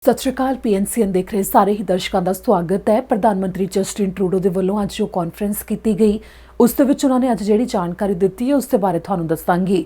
ਸਤਿ ਸ਼੍ਰੀ ਅਕਾਲ। PNCN ਦੇਖ ਰਹੇ ਸਾਰੇ ਹੀ ਦਰਸ਼ਕਾਂ ਦਾ ਸਵਾਗਤ ਹੈ। ਪ੍ਰਧਾਨ ਮੰਤਰੀ ਜਸਟਿਨ ਟਰੂਡੋ ਦੇ ਵੱਲੋਂ ਅੱਜ ਜੋ ਕਾਨਫਰੰਸ ਕੀਤੀ ਗਈ ਉਸ ਦੇ ਵਿੱਚ ਉਹਨਾਂ ਨੇ ਅੱਜ ਜਿਹੜੀ ਜਾਣਕਾਰੀ ਦਿੱਤੀ ਹੈ ਉਸ ਦੇ ਬਾਰੇ ਤੁਹਾਨੂੰ ਦੱਸਾਂਗੀ।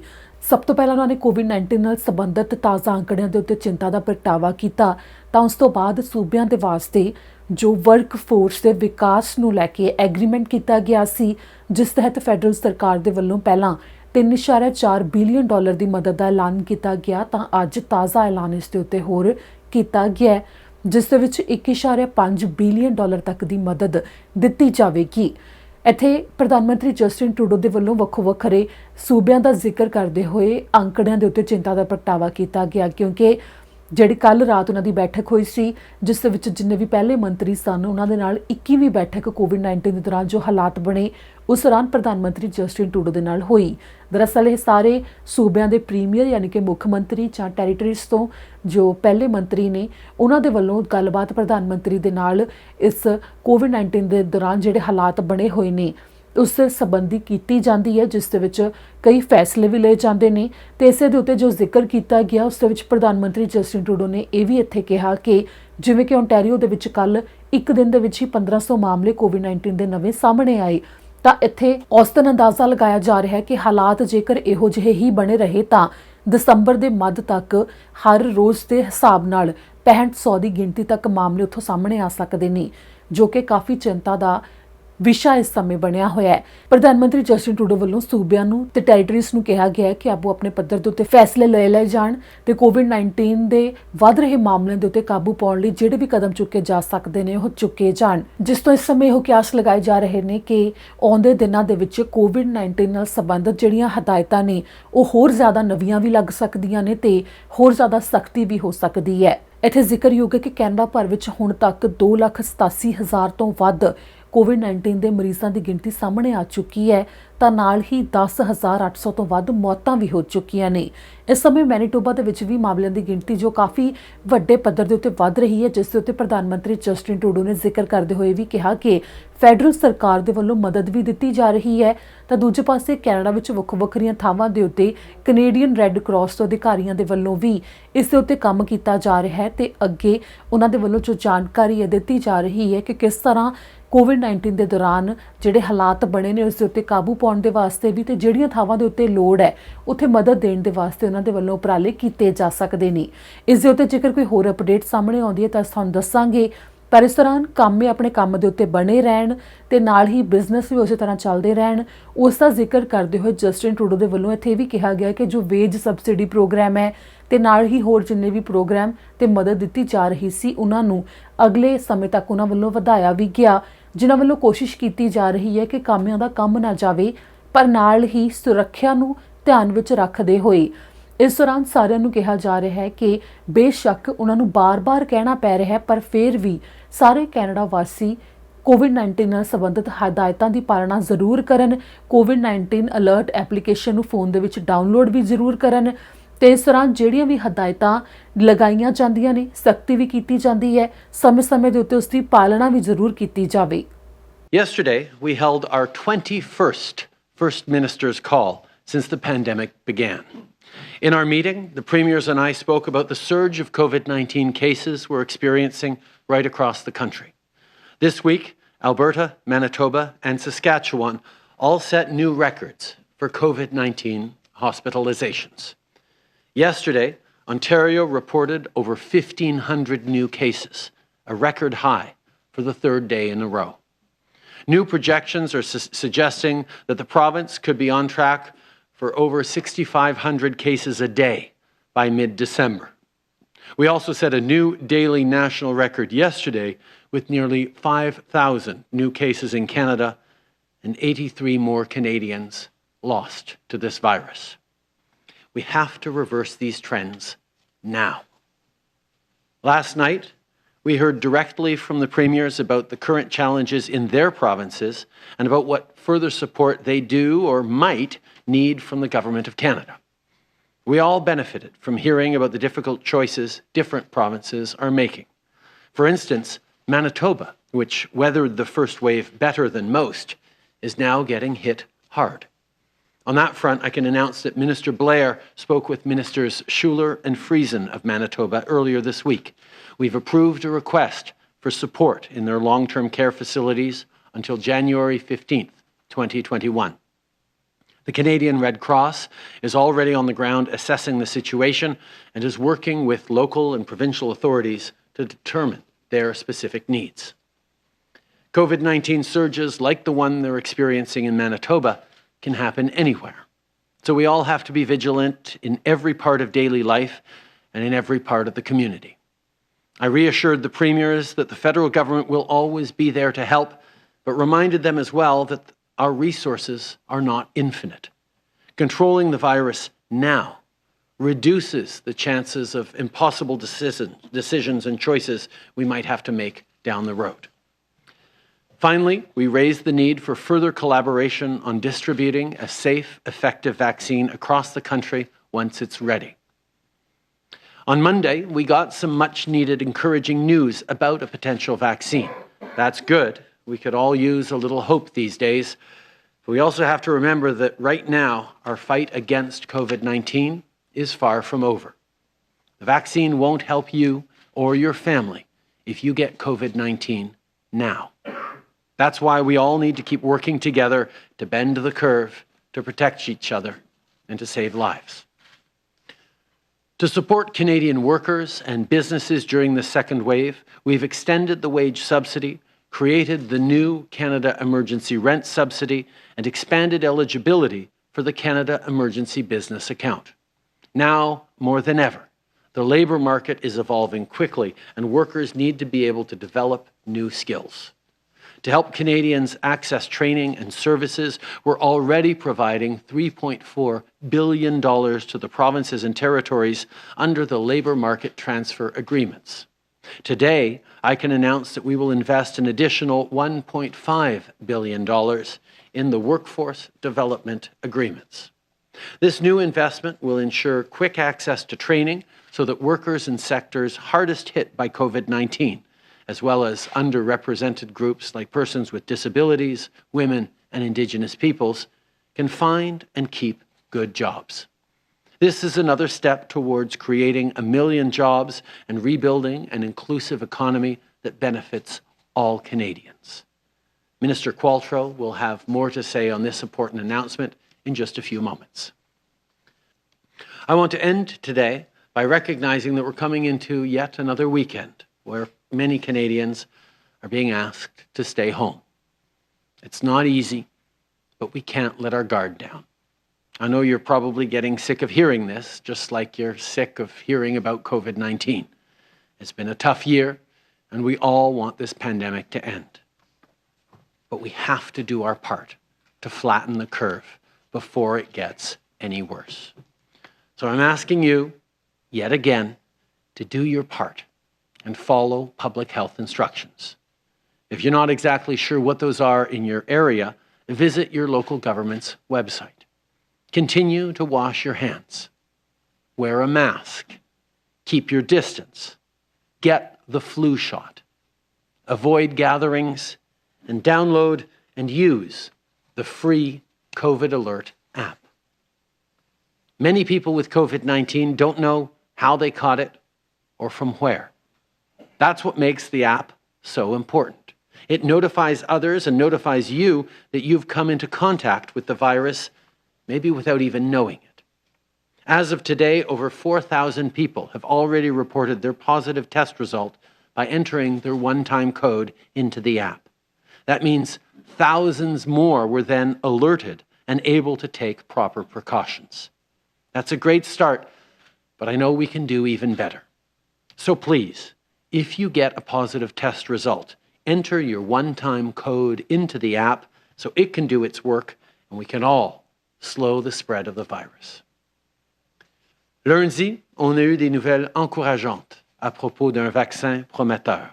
ਸਭ ਤੋਂ ਪਹਿਲਾਂ ਉਹਨਾਂ ਨੇ ਕੋਵਿਡ-19 ਨਾਲ ਸੰਬੰਧਿਤ ਤਾਜ਼ਾ ਅੰਕੜਿਆਂ ਦੇ ਉੱਤੇ ਚਿੰਤਾ ਦਾ ਪ੍ਰਗਟਾਵਾ ਕੀਤਾ ਤਾਂ ਉਸ ਤੋਂ ਬਾਅਦ ਸੂਬਿਆਂ ਦੇ ਵਾਸਤੇ ਜੋ ਵਰਕ ਫੋਰਸ ਦੇ ਵਿਕਾਸ ਨੂੰ ਲੈ ਕੇ ਐਗਰੀਮੈਂਟ ਕੀਤਾ ਗਿਆ ਸੀ, ਜਿਸ ਤਹਿਤ ਫੈਡਰਲ ਸਰਕਾਰ ਦੇ ਵੱਲੋਂ ਪਹਿਲਾਂ $3.4 ਬਿਲੀਅਨ ਦੀ ਮਦਦ ਦਾ ਐਲਾਨ ਕੀਤਾ ਗਿਆ ਤਾਂ ਅੱਜ ਤਾਜ਼ਾ ਐਲਾਨ ਇਸ ਦੇ ਉੱਤੇ ਹੋਰ ਕੀਤਾ ਗਿਆ, ਜਿਸ ਦੇ ਵਿੱਚ $1.5 ਬਿਲੀਅਨ ਤੱਕ ਦੀ ਮਦਦ ਦਿੱਤੀ ਜਾਵੇਗੀ। ਇੱਥੇ ਪ੍ਰਧਾਨ ਮੰਤਰੀ ਜਸਟਿਨ ਟਰੂਡੋ ਦੇ ਵੱਲੋਂ ਵੱਖੋ ਵੱਖਰੇ ਸੂਬਿਆਂ ਦਾ ਜ਼ਿਕਰ ਕਰਦੇ ਹੋਏ ਅੰਕੜਿਆਂ ਦੇ ਉੱਤੇ ਚਿੰਤਾ ਦਾ ਪ੍ਰਗਟਾਵਾ ਕੀਤਾ ਗਿਆ, ਕਿਉਂਕਿ ਜਿਹੜੀ ਕੱਲ ਰਾਤ ਉਹਨਾਂ ਦੀ ਬੈਠਕ ਹੋਈ ਸੀ, ਜਿਸ ਦੇ ਵਿੱਚ ਜਿੰਨੇ ਵੀ ਪਹਿਲੇ ਮੰਤਰੀ ਸਨ ਉਹਨਾਂ ਦੇ ਨਾਲ 21ਵੀਂ ਬੈਠਕ ਕੋਵਿਡ-19 ਦੇ ਦੌਰਾਨ ਜੋ ਹਾਲਾਤ ਬਣੇ ਉਸ ਦੌਰਾਨ ਪ੍ਰਧਾਨ ਮੰਤਰੀ ਜਸਟਿਨ ਟਰੂਡੋ ਦੇ ਨਾਲ ਹੋਈ। ਦਰਅਸਲ ਇਹ ਸਾਰੇ ਸੂਬਿਆਂ ਦੇ ਪ੍ਰੀਮੀਅਰ ਯਾਨੀ ਕਿ ਮੁੱਖ ਮੰਤਰੀ ਜਾਂ ਟੈਰੀਟਰੀਜ਼ ਤੋਂ ਜੋ ਪਹਿਲੇ ਮੰਤਰੀ ਨੇ ਉਹਨਾਂ ਦੇ ਵੱਲੋਂ ਗੱਲਬਾਤ ਪ੍ਰਧਾਨ ਮੰਤਰੀ ਦੇ ਨਾਲ ਇਸ ਕੋਵਿਡ-19 ਦੇ ਦੌਰਾਨ ਜਿਹੜੇ ਹਾਲਾਤ ਬਣੇ ਹੋਏ ਨੇ ਉਸ ਸੰਬੰਧੀ ਕੀਤੀ ਜਾਂਦੀ ਹੈ, ਜਿਸ ਦੇ ਵਿੱਚ ਕਈ ਫੈਸਲੇ ਵੀ ਲਏ ਜਾਂਦੇ ਨੇ ਤੇ ਇਸੇ ਦੇ ਉੱਤੇ ਜੋ ਜ਼ਿਕਰ ਕੀਤਾ ਗਿਆ ਉਸ ਦੇ ਵਿੱਚ ਪ੍ਰਧਾਨ ਮੰਤਰੀ ਜਸਟਿਨ ਟਰੂਡੋ ਨੇ ਇਹ ਵੀ ਇੱਥੇ ਕਿਹਾ ਕਿ ਜਿਵੇਂ ਕਿ ਓਨਟਾਰੀਓ ਦੇ ਵਿੱਚ ਕੱਲ ਇੱਕ ਦਿਨ ਦੇ ਵਿੱਚ ਹੀ 1500 ਮਾਮਲੇ ਕੋਵਿਡ-19 ਦੇ ਨਵੇਂ ਸਾਹਮਣੇ ਆਏ ਤਾਂ ਇੱਥੇ ਔਸਤਨ ਅੰਦਾਜ਼ਾ ਲਗਾਇਆ ਜਾ ਰਿਹਾ ਹੈ ਕਿ ਹਾਲਾਤ ਜੇਕਰ ਇਹੋ ਜਿਹੇ ਹੀ ਬਣੇ ਰਹੇ ਤਾਂ ਦਸੰਬਰ ਦੇ ਮੱਧ ਤੱਕ ਹਰ ਰੋਜ਼ ਦੇ ਹਿਸਾਬ ਨਾਲ 6500 ਦੀ ਗਿਣਤੀ ਤੱਕ ਮਾਮਲੇ ਉੱਥੋਂ ਸਾਹਮਣੇ ਆ ਸਕਦੇ ਨੇ, ਜੋ ਕਿ ਕਾਫੀ ਚਿੰਤਾ ਦਾ ਵਿਸ਼ਾ ਇਸ ਸਮੇਂ ਬਣਿਆ ਹੋਇਆ ਹੈ। ਪ੍ਰਧਾਨ ਮੰਤਰੀ ਜਸਟਿਨ ਟਰੂਡੋ ਵੱਲੋਂ ਸੂਬਿਆਂ ਨੂੰ ਤੇ ਟੈਰੀਟਰੀਜ਼ ਨੂੰ ਕਿਹਾ ਗਿਆ ਹੈ ਕਿ ਆਪੋ ਆਪਣੇ ਪੱਧਰ ਦੇ ਉੱਤੇ ਫੈਸਲੇ ਲਏ ਜਾਣ ਤੇ ਕੋਵਿਡ-19 ਦੇ ਵੱਧ ਰਹੇ ਮਾਮਲਿਆਂ ਦੇ ਉੱਤੇ ਕਾਬੂ ਪਾਉਣ ਲਈ ਜਿਹੜੇ ਵੀ ਕਦਮ ਚੁੱਕੇ ਜਾ ਸਕਦੇ ਨੇ ਉਹ ਚੁੱਕੇ ਜਾਣ, ਜਿਸ ਤੋਂ ਇਸ ਸਮੇਂ ਉਹ ਕਿਆਸ ਲਗਾਏ ਜਾ ਰਹੇ ਨੇ ਕਿ ਆਉਂਦੇ ਦਿਨਾਂ ਦੇ ਵਿੱਚ ਕੋਵਿਡ-19 ਨਾਲ ਸੰਬੰਧਿਤ ਜਿਹੜੀਆਂ ਹਦਾਇਤਾਂ ਨੇ ਉਹ ਹੋਰ ਜ਼ਿਆਦਾ ਨਵੀਆਂ ਵੀ ਲੱਗ ਸਕਦੀਆਂ ਨੇ ਤੇ ਹੋਰ ਜ਼ਿਆਦਾ ਸਖਤੀ ਵੀ ਹੋ ਸਕਦੀ ਹੈ। ਇੱਥੇ ਜ਼ਿਕਰਯੋਗ ਹੈ ਕਿ ਕੈਨੇਡਾ ਭਰ ਵਿੱਚ ਹੁਣ ਤੱਕ 2,87,000 ਤੋਂ ਵੱਧ ਕੋਵਿਡ-19 ਦੇ ਮਰੀਜ਼ਾਂ ਦੀ ਗਿਣਤੀ ਸਾਹਮਣੇ ਆ ਚੁੱਕੀ ਹੈ ਤਾਂ ਨਾਲ ਹੀ 10,800 ਤੋਂ ਵੱਧ ਮੌਤਾਂ ਵੀ ਹੋ ਚੁੱਕੀਆਂ ਨੇ। ਇਸ ਸਮੇਂ ਮੈਨੀਟੋਬਾ ਦੇ ਵਿੱਚ ਵੀ ਮਾਮਲਿਆਂ ਦੀ ਗਿਣਤੀ ਜੋ ਕਾਫੀ ਵੱਡੇ ਪੱਧਰ ਦੇ ਉੱਤੇ ਵੱਧ ਰਹੀ ਹੈ, ਜਿਸ ਦੇ ਉੱਤੇ ਪ੍ਰਧਾਨ ਮੰਤਰੀ ਜਸਟਿਨ ਟਰੂਡੋ ਨੇ ਜ਼ਿਕਰ ਕਰਦੇ ਹੋਏ ਵੀ ਕਿਹਾ ਕਿ ਫੈਡਰਲ ਸਰਕਾਰ ਦੇ ਵੱਲੋਂ ਮਦਦ ਵੀ ਦਿੱਤੀ ਜਾ ਰਹੀ ਹੈ ਤਾਂ ਦੂਜੇ ਪਾਸੇ ਕੈਨੇਡਾ ਵਿੱਚ ਵੱਖ ਵੱਖਰੀਆਂ ਥਾਵਾਂ ਦੇ ਉੱਤੇ ਕੈਨੇਡੀਅਨ ਰੈੱਡ ਕਰਾਸ ਤੋਂ ਅਧਿਕਾਰੀਆਂ ਦੇ ਵੱਲੋਂ ਵੀ ਇਸ ਦੇ ਉੱਤੇ ਕੰਮ ਕੀਤਾ ਜਾ ਰਿਹਾ ਹੈ ਤੇ ਅੱਗੇ ਉਹਨਾਂ ਦੇ ਵੱਲੋਂ ਜੋ ਜਾਣਕਾਰੀ ਹੈ ਦਿੱਤੀ ਜਾ ਰਹੀ ਹੈ ਕਿ ਕਿਸ ਤਰ੍ਹਾਂ ਕੋਵਿਡ-19 ਦੇ ਦੌਰਾਨ ਜਿਹੜੇ ਹਾਲਾਤ ਬਣੇ ਨੇ ਉਸ ਦੇ ਉੱਤੇ ਕਾਬੂ ਪਾਉਣ ਦੇ ਵਾਸਤੇ ਵੀ ਤੇ ਜਿਹੜੀਆਂ ਥਾਵਾਂ ਦੇ ਉੱਤੇ ਲੋੜ ਹੈ ਉੱਥੇ ਮਦਦ ਦੇਣ ਦੇ ਵਾਸਤੇ ਉਹਨਾਂ ਦੇ ਵੱਲੋਂ ਉਪਰਾਲੇ ਕੀਤੇ ਜਾ ਸਕਦੇ ਨੇ। ਇਸ ਦੇ ਉੱਤੇ ਜੇਕਰ ਕੋਈ ਹੋਰ ਅਪਡੇਟ ਸਾਹਮਣੇ ਆਉਂਦੀ ਹੈ ਤਾਂ ਤੁਹਾਨੂੰ ਦੱਸਾਂਗੇ, ਪਰ ਇਸ ਦੌਰਾਨ ਕਾਮੇ ਆਪਣੇ ਕੰਮ ਦੇ ਉੱਤੇ ਬਣੇ ਰਹਿਣ ਤੇ ਨਾਲ ਹੀ ਬਿਜ਼ਨਸ ਵੀ ਉਸੇ ਤਰ੍ਹਾਂ ਚੱਲਦੇ ਰਹਿਣ। ਉਸ ਦਾ ਜ਼ਿਕਰ ਕਰਦੇ ਹੋਏ ਜਸਟਿਨ ਟਰੂਡੋ ਦੇ ਵੱਲੋਂ ਇੱਥੇ ਵੀ ਕਿਹਾ ਗਿਆ ਕਿ ਜੋ ਵੇਜ ਸਬਸਿਡੀ ਪ੍ਰੋਗਰਾਮ ਹੈ ਤੇ ਨਾਲ ਹੀ ਹੋਰ ਜਿੰਨੇ ਵੀ ਪ੍ਰੋਗਰਾਮ ਤੇ ਮਦਦ ਦਿੱਤੀ ਜਾ ਰਹੀ ਸੀ ਉਹਨਾਂ ਨੂੰ ਅਗਲੇ ਸਮੇਂ ਤੱਕ ਉਹਨਾਂ ਵੱਲੋਂ ਵਧਾਇਆ ਵੀ ਗਿਆ, ਜਿਨ੍ਹਾਂ ਵੱਲੋਂ ਕੋਸ਼ਿਸ਼ ਕੀਤੀ ਜਾ ਰਹੀ ਹੈ ਕਿ ਕਾਮਿਆਂ ਦਾ ਕੰਮ ਨਾ ਜਾਵੇ ਪਰ ਨਾਲ ਹੀ ਸੁਰੱਖਿਆ ਨੂੰ ਧਿਆਨ ਵਿੱਚ ਰੱਖਦੇ ਹੋਏ। ਇਸ ਦੌਰਾਨ ਸਾਰਿਆਂ ਨੂੰ ਕਿਹਾ ਜਾ ਰਿਹਾ ਹੈ ਕਿ ਬੇਸ਼ੱਕ ਉਹਨਾਂ ਨੂੰ ਬਾਰ-ਬਾਰ ਕਹਿਣਾ ਪੈ ਰਿਹਾ ਹੈ ਪਰ ਫਿਰ ਵੀ ਸਾਰੇ ਕੈਨੇਡਾ ਵਾਸੀ ਕੋਵਿਡ-19 ਨਾਲ ਸੰਬੰਧਿਤ ਹਦਾਇਤਾਂ ਦੀ ਪਾਲਣਾ ਜ਼ਰੂਰ ਕਰਨ, ਕੋਵਿਡ-19 ਅਲਰਟ ਐਪਲੀਕੇਸ਼ਨ ਨੂੰ ਫੋਨ ਦੇ ਵਿੱਚ ਡਾਊਨਲੋਡ ਵੀ ਜ਼ਰੂਰ ਕਰਨ ਤੇ ਇਸ ਦੌਰਾਨ ਜਿਹੜੀਆਂ ਵੀ ਹਦਾਇਤਾਂ ਲਗਾਈਆਂ ਜਾਂਦੀਆਂ ਨੇ ਸਖਤੀ ਵੀ ਕੀਤੀ ਜਾਂਦੀ ਹੈ, ਸਮੇਂ-ਸਮੇਂ ਦੇ ਉੱਤੇ ਉਸ ਦੀ ਪਾਲਣਾ ਵੀ ਜ਼ਰੂਰ ਕੀਤੀ ਜਾਵੇ। Yesterday, we held our 21st First Minister's call since the pandemic began. In our meeting, the Premiers and I spoke about the surge of COVID-19 cases we're experiencing right across the country. This week, Alberta, Manitoba, and Saskatchewan all set new records for COVID-19 hospitalizations. Yesterday, Ontario reported over 1,500 new cases, a record high for the third day in a row. New projections are suggesting that the province could be on track for over 6,500 cases a day by mid-December. We also set a new daily national record yesterday with nearly 5,000 new cases in Canada and 83 more Canadians lost to this virus. We have to reverse these trends now. Last night, we heard directly from the premiers about the current challenges in their provinces and about what further support they do or might need from the Government of Canada. We all benefited from hearing about the difficult choices different provinces are making. For instance, Manitoba, which weathered the first wave better than most, is now getting hit hard. On that front, I can announce that Minister Blair spoke with Ministers Schuler and Friesen of Manitoba earlier this week. We've approved a request for support in their long-term care facilities until January 15th, 2021. The Canadian Red Cross is already on the ground assessing the situation and is working with local and provincial authorities to determine their specific needs. COVID-19 surges like the one they're experiencing in Manitoba can happen anywhere. So we all have to be vigilant in every part of daily life and in every part of the community. I reassured the premiers that the federal government will always be there to help, but reminded them as well that our resources are not infinite. Controlling the virus now reduces the chances of impossible decisions and choices we might have to make down the road. Finally, we raised the need for further collaboration on distributing a safe, effective vaccine across the country once it's ready. On Monday, we got some much-needed encouraging news about a potential vaccine. That's good. We could all use a little hope these days. But we also have to remember that right now, our fight against COVID-19 is far from over. The vaccine won't help you or your family if you get COVID-19 now. That's why we all need to keep working together to bend the curve, to protect each other, and to save lives. To support Canadian workers and businesses during the second wave, we've extended the wage subsidy, created the new Canada Emergency Rent Subsidy, and expanded eligibility for the Canada Emergency Business Account. Now, more than ever, the labour market is evolving quickly, and workers need to be able to develop new skills. To help Canadians access training and services, we're already providing $3.4 billion to the provinces and territories under the labour market transfer agreements. Today, I can announce that we will invest an additional $1.5 billion in the workforce development agreements. This new investment will ensure quick access to training so that workers in sectors hardest hit by COVID-19, as well as underrepresented groups like persons with disabilities, women, and Indigenous peoples, can find and keep good jobs. This is another step towards creating 1 million jobs and rebuilding an inclusive economy that benefits all Canadians. Minister Qualtrough will have more to say on this important announcement in just a few moments. I want to end today by recognizing that we're coming into yet another weekend where many Canadians are being asked to stay home. It's not easy, but we can't let our guard down. I know you're probably getting sick of hearing this, just like you're sick of hearing about COVID-19. It's been a tough year, and we all want this pandemic to end. But we have to do our part to flatten the curve before it gets any worse. So I'm asking you, yet again, to do your part and follow public health instructions. If you're not exactly sure what those are in your area, visit your local government's website. Continue to wash your hands. Wear a mask. Keep your distance. Get the flu shot. Avoid gatherings, and download and use the free COVID Alert app. Many people with COVID-19 don't know how they caught it or from where. That's what makes the app so important. It notifies others and notifies you that you've come into contact with the virus, maybe without even knowing it. As of today, over 4,000 people have already reported their positive test result by entering their one-time code into the app. That means thousands more were then alerted and able to take proper precautions. That's a great start, but I know we can do even better. So please, if you get a positive test result, enter your one-time code into the app so it can do its work and we can all slow the spread of the virus. Lundi, on a eu des nouvelles encourageantes à propos d'un vaccin prometteur.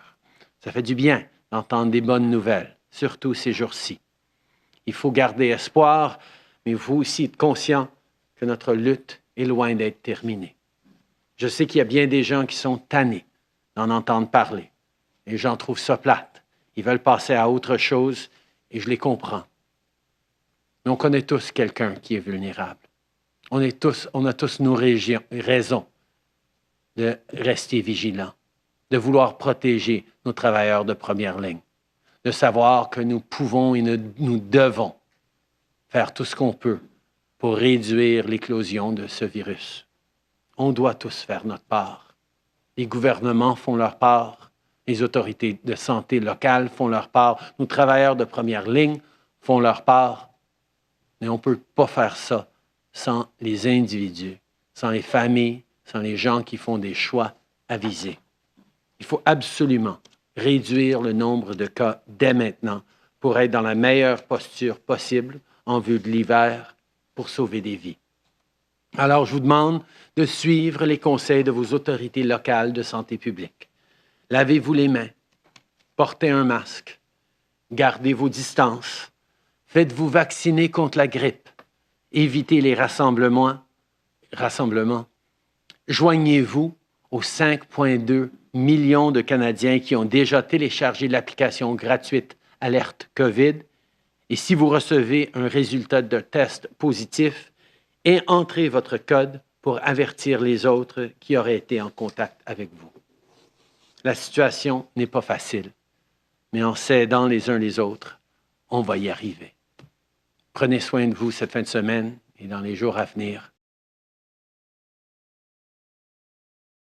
Ça fait du bien d'entendre des bonnes nouvelles, surtout ces jours-ci. Il faut garder espoir, mais il faut aussi être conscient que notre lutte est loin d'être terminée. Je sais qu'il y a bien des gens qui sont tannés d'en entendre parler. Les gens trouvent ça plate. Ils veulent passer à autre chose et je les comprends. Mais on connaît tous quelqu'un qui est vulnérable. On a tous nos raisons de rester vigilants, de vouloir protéger nos travailleurs de première ligne, de savoir que nous pouvons et nous devons faire tout ce qu'on peut pour réduire l'éclosion de ce virus. On doit tous faire notre part. Les gouvernements font leur part, les autorités de santé locales font leur part, nos travailleurs de première ligne font leur part, mais on ne peut pas faire ça sans les individus, sans les familles, sans les gens qui font des choix avisés. Il faut absolument réduire le nombre de cas dès maintenant pour être dans la meilleure posture possible en vue de l'hiver pour sauver des vies. Alors, je vous demande de suivre les conseils de vos autorités locales de santé publique. Lavez-vous les mains, portez un masque, gardez vos distances, faites-vous vacciner contre la grippe, évitez les rassemblements. Joignez-vous aux 5,2 millions de Canadiens qui ont déjà téléchargé l'application gratuite Alerte COVID. Et si vous recevez un résultat de test positif, entrez votre code pour avertir les autres qui auraient été en contact avec vous. La situation n'est pas facile, mais en s'aidant les uns les autres, on va y arriver. Prenez soin de vous cette fin de semaine et dans les jours à venir.